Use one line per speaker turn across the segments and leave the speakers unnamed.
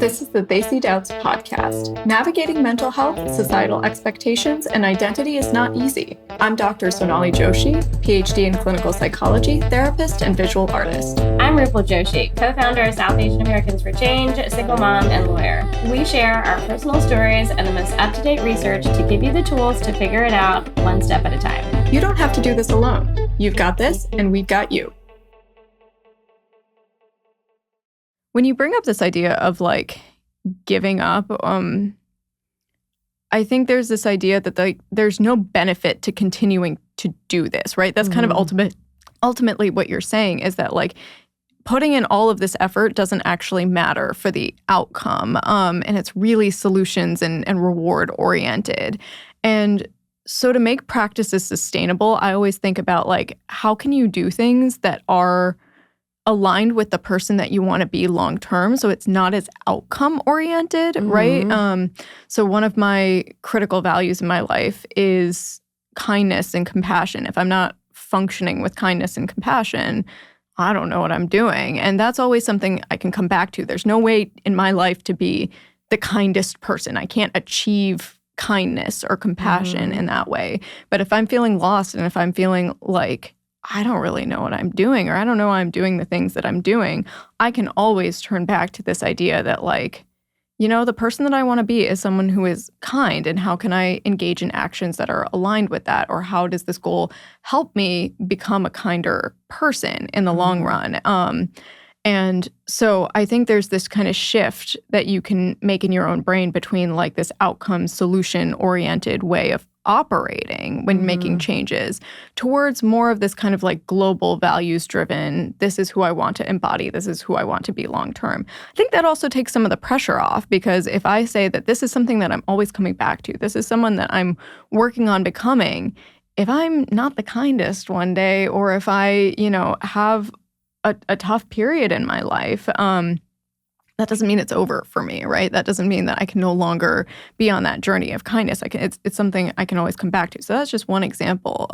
This is the Desi Doubts podcast. Navigating mental health, societal expectations, and identity is not easy. I'm Dr. Sonalee Joshi, PhD in clinical psychology, therapist, and visual artist.
I'm Rupal Joshi, co-founder of South Asian Americans for Change, single mom, and lawyer. We share our personal stories and the most up-to-date research to give you the tools to figure it out one step at a time.
You don't have to do this alone. You've got this, and we've got you. When you bring up this idea of like giving up, I think there's this idea that there's no benefit to continuing to do this, right? That's kind of ultimately what you're saying is that like putting in all of this effort doesn't actually matter for the outcome, and it's really solutions and reward oriented. And so to make practices sustainable, I always think about like how can you do things that are aligned with the person that you want to be long term, so it's not as outcome oriented, right? So one of my critical values in my life is kindness and compassion. If I'm not functioning with kindness and compassion, I don't know what I'm doing. And that's always something I can come back to. There's no way in my life to be the kindest person. I can't achieve kindness or compassion in that way. But if I'm feeling lost and if I'm feeling like I don't really know what I'm doing, or I don't know why I'm doing the things that I'm doing, I can always turn back to this idea that like, you know, the person that I want to be is someone who is kind, and how can I engage in actions that are aligned with that? Or how does this goal help me become a kinder person in the long run? And so I think there's this kind of shift that you can make in your own brain between like this outcome solution oriented way of operating when making changes towards more of this kind of like global values driven, this is who I want to embody, this is who I want to be long term. I think that also takes some of the pressure off, because if I say that this is something that I'm always coming back to, this is someone that I'm working on becoming, if I'm not the kindest one day, or if I, you know, have a tough period in my life, that doesn't mean it's over for me, right? That doesn't mean that I can no longer be on that journey of kindness. It's something I can always come back to. So that's just one example.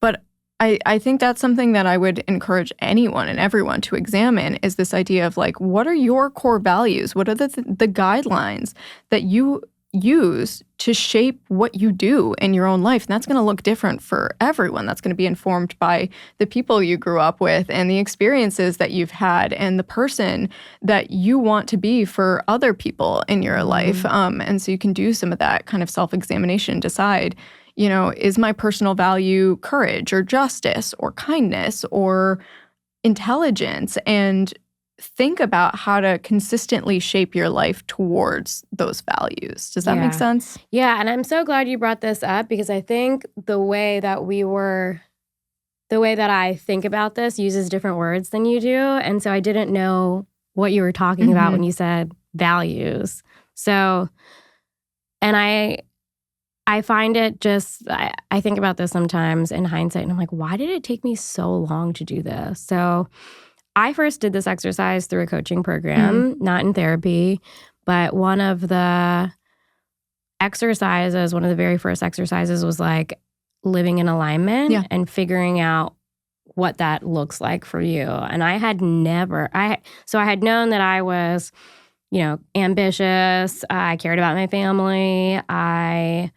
But I think that's something that I would encourage anyone and everyone to examine, is this idea of like, what are your core values? What are the guidelines that you use to shape what you do in your own life? And that's going to look different for everyone. That's going to be informed by the people you grew up with and the experiences that you've had and the person that you want to be for other people in your life. And so you can do some of that kind of self-examination, decide, you know, is my personal value courage or justice or kindness or intelligence? And think about how to consistently shape your life towards those values. Does that make sense?
Yeah, and I'm so glad you brought this up, because I think the way that I think about this uses different words than you do. And so I didn't know what you were talking about when you said values. So, and I find it just, I think about this sometimes in hindsight, and I'm like, why did it take me so long to do this? So I first did this exercise through a coaching program, not in therapy, but one of the very first exercises was like living in alignment and figuring out what that looks like for you. And I had known that I was, you know, ambitious. I cared about my family. I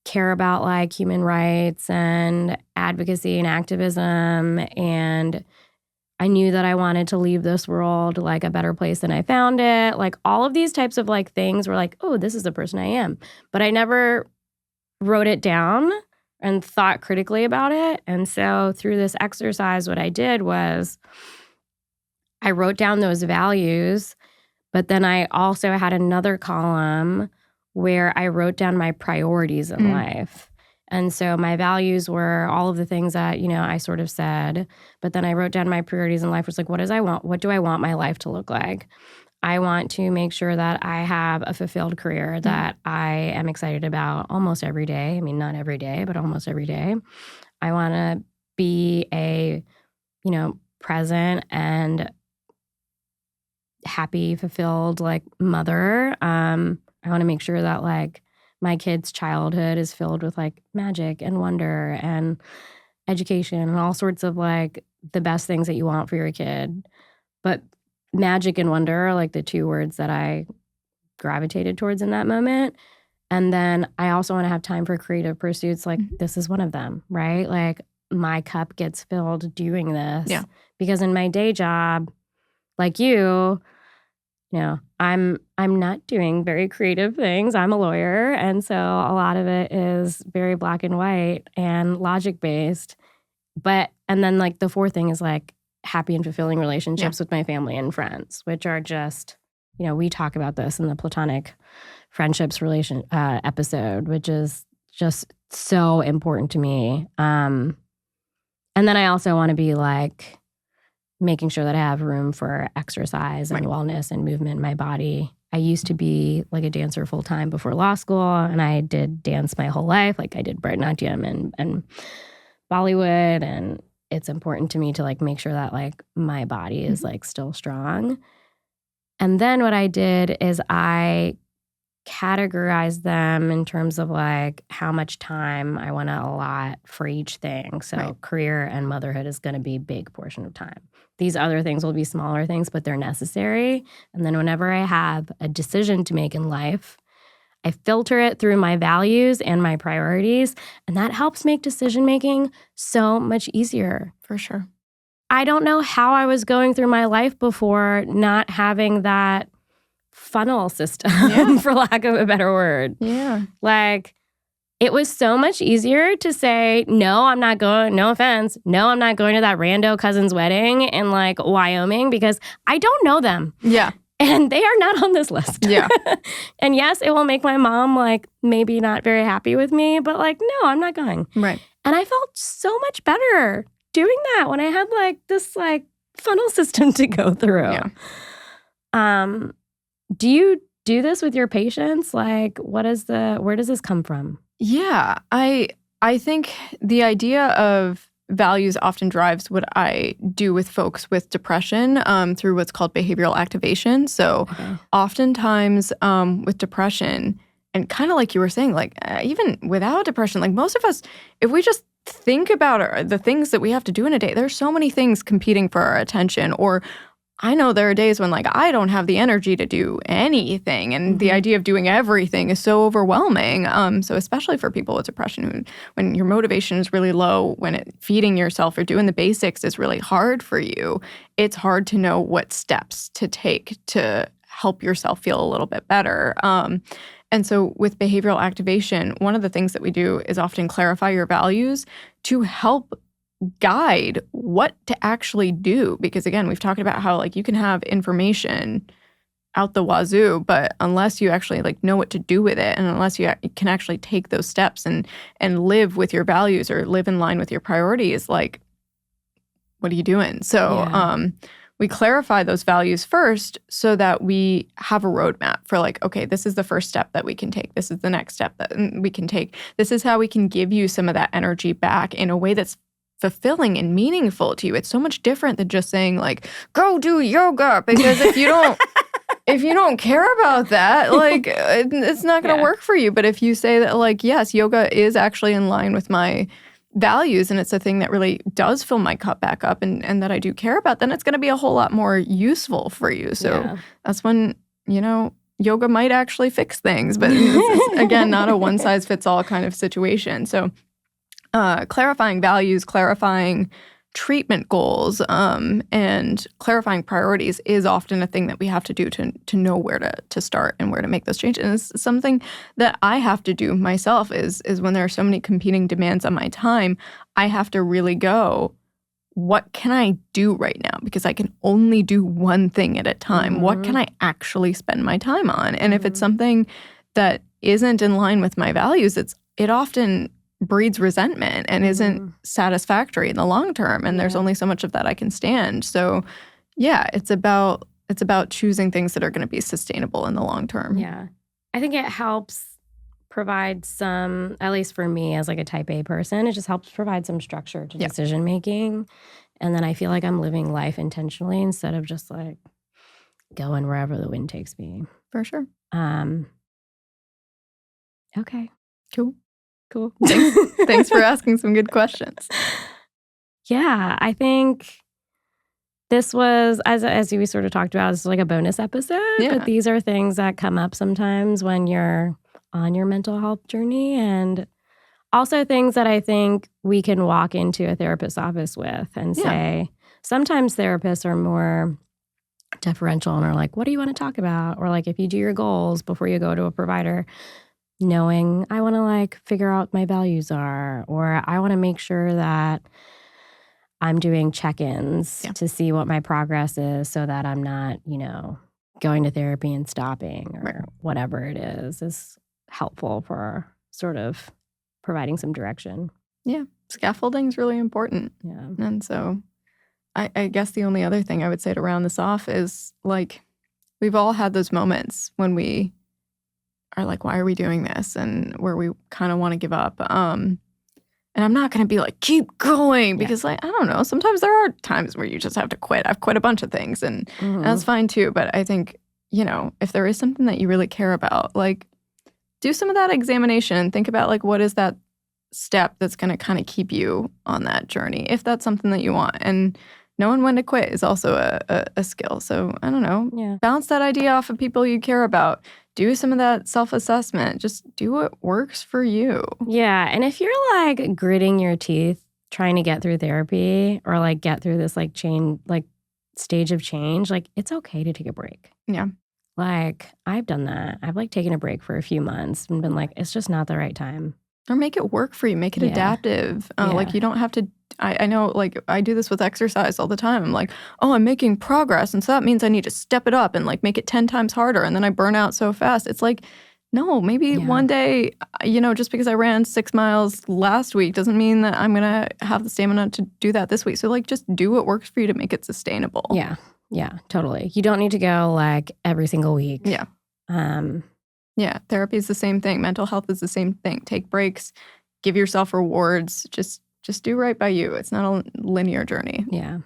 care about like human rights and advocacy and activism, and I knew that I wanted to leave this world like a better place than I found it. Like all of these types of like things were like, oh, this is the person I am. But I never wrote it down and thought critically about it. And so through this exercise, what I did was I wrote down those values, but then I also had another column where I wrote down my priorities in life. And so my values were all of the things that, you know, I sort of said, but then I wrote down my priorities in life, was like, what do I want my life to look like? I want to make sure that I have a fulfilled career that I am excited about almost every day. I mean, not every day, but almost every day. I want to be a, you know, present and happy, fulfilled, like, mother. I want to make sure that, like, my kid's childhood is filled with, like, magic and wonder and education and all sorts of, like, the best things that you want for your kid. But magic and wonder are like the two words that I gravitated towards in that moment. And then I also want to have time for creative pursuits. Like this is one of them, right? Like my cup gets filled doing this.
Yeah.
Because in my day job, like you know, I'm not doing very creative things. I'm a lawyer. And so a lot of it is very black and white and logic based. And then like the fourth thing is like happy and fulfilling relationships with my family and friends, which are just, we talk about this in the platonic friendships episode, which is just so important to me. And then I also want to be like making sure that I have room for exercise and wellness and movement in my body. I used to be like a dancer full time before law school, and I did dance my whole life. Like I did Bharatanatyam and Bollywood, and it's important to me to like make sure that like my body is like still strong. And then what I did is I categorized them in terms of like how much time I want to allot for each thing. So career and motherhood is going to be a big portion of time. These other things will be smaller things, but they're necessary. And then whenever I have a decision to make in life, I filter it through my values and my priorities, and that helps make decision-making so much easier.
For sure.
I don't know how I was going through my life before not having that funnel system, for lack of a better word.
Yeah.
Like, it was so much easier to say, no, I'm not going, no offense, no, I'm not going to that rando cousin's wedding in like Wyoming because I don't know them.
Yeah.
And they are not on this list.
Yeah.
And yes, it will make my mom like maybe not very happy with me, but like, no, I'm not going.
Right.
And I felt so much better doing that when I had like this like funnel system to go through.
Yeah.
Do you do this with your patients? Like, where does this come from?
Yeah. I think the idea of values often drives what I do with folks with depression through what's called behavioral activation. So oftentimes with depression, and kind of like you were saying, like even without depression, like most of us, if we just think about the things that we have to do in a day, there's so many things competing for our attention. Or I know there are days when like I don't have the energy to do anything, and the idea of doing everything is so overwhelming. So especially for people with depression, when your motivation is really low, when feeding yourself or doing the basics is really hard for you, it's hard to know what steps to take to help yourself feel a little bit better. And so with behavioral activation, one of the things that we do is often clarify your values to help guide what to actually do. Because again, we've talked about how like you can have information out the wazoo, but unless you actually like know what to do with it, and unless you can actually take those steps and live with your values or live in line with your priorities, like what are you doing? So we clarify those values first so that we have a roadmap for like, okay, this is the first step that we can take. This is the next step that we can take. This is how we can give you some of that energy back in a way that's fulfilling and meaningful to you. It's so much different than just saying like, go do yoga, because if you don't care about that, like it's not going to work for you. But if you say that like, yes, yoga is actually in line with my values and it's a thing that really does fill my cup back up and that I do care about, then it's going to be a whole lot more useful for you. So that's when, yoga might actually fix things, but it's, again, not a one size fits all kind of situation. So clarifying values, clarifying treatment goals, and clarifying priorities is often a thing that we have to do to know where to start and where to make those changes. And it's something that I have to do myself is when there are so many competing demands on my time, I have to really go, what can I do right now? Because I can only do one thing at a time. What can I actually spend my time on? And if it's something that isn't in line with my values, it often breeds resentment and isn't satisfactory in the long term. And there's only so much of that I can stand. So it's about choosing things that are going to be sustainable in the long term.
Yeah. I think it helps provide some, at least for me as like a type A person, it just helps provide some structure to decision making. And then I feel like I'm living life intentionally instead of just like going wherever the wind takes me.
For sure.
Okay.
Cool. Thanks for asking some good questions.
Yeah, I think this was, as we sort of talked about, it's like a bonus episode.
Yeah.
But these are things that come up sometimes when you're on your mental health journey, and also things that I think we can walk into a therapist's office with and say, sometimes therapists are more deferential and are like, what do you want to talk about? Or like, if you do your goals before you go to a provider, knowing I want to like figure out what my values are, or I want to make sure that I'm doing check-ins to see what my progress is so that I'm not, going to therapy and stopping or whatever it is helpful for sort of providing some direction.
Yeah. Scaffolding is really important.
Yeah.
And so I guess the only other thing I would say to round this off is like, we've all had those moments when we are like, why are we doing this? And where we kind of want to give up. And I'm not going to be like, keep going because like, I don't know. Sometimes there are times where you just have to quit. I've quit a bunch of things and that's fine too. But I think, if there is something that you really care about, like do some of that examination and think about like, what is that step that's going to kind of keep you on that journey if that's something that you want. And knowing when to quit is also a skill. So I don't know, bounce that idea off of people you care about. Do some of that self-assessment. Just do what works for you.
Yeah. And if you're like gritting your teeth trying to get through therapy or like get through this like stage of change, like it's okay to take a break.
Yeah.
Like I've done that. I've like taken a break for a few months and been like, it's just not the right time.
Or make it work for you. Make it adaptive. Like you don't have to, I know like I do this with exercise all the time. I'm like, oh, I'm making progress. And so that means I need to step it up and like make it 10 times harder. And then I burn out so fast. It's like, no, maybe one day, just because I ran 6 miles last week doesn't mean that I'm going to have the stamina to do that this week. So like just do what works for you to make it sustainable.
Yeah. Yeah, totally. You don't need to go like every single week.
Yeah. Yeah, therapy is the same thing. Mental health is the same thing. Take breaks, give yourself rewards. Just do right by you. It's not a linear journey.
Yeah.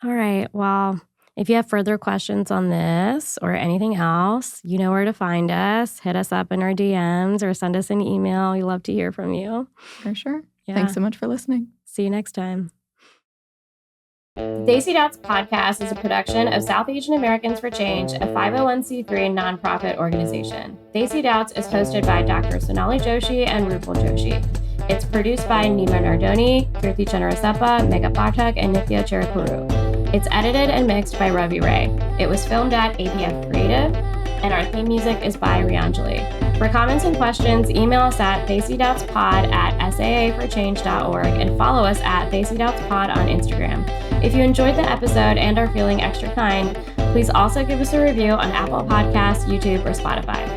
All right. Well, if you have further questions on this or anything else, you know where to find us. Hit us up in our DMs or send us an email. We love to hear from you.
For sure. Yeah. Thanks so much for listening.
See you next time.
Desi Doubts podcast is a production of South Asian Americans for Change, a 501c3 nonprofit organization. Desi Doubts is hosted by Dr. Sonalee Joshi and Rupal Joshi. It's produced by Nima Nardoni, Kirti Chandrasappa, Megha Pathak, and Nithya Cherukuru. It's edited and mixed by Ravi Ray. It was filmed at APF Creative, and our theme music is by Rianjali. For comments and questions, email us at desidoubtspod@saaforchange.org and follow us at desidoubtspod on Instagram. If you enjoyed the episode and are feeling extra kind, please also give us a review on Apple Podcasts, YouTube, or Spotify.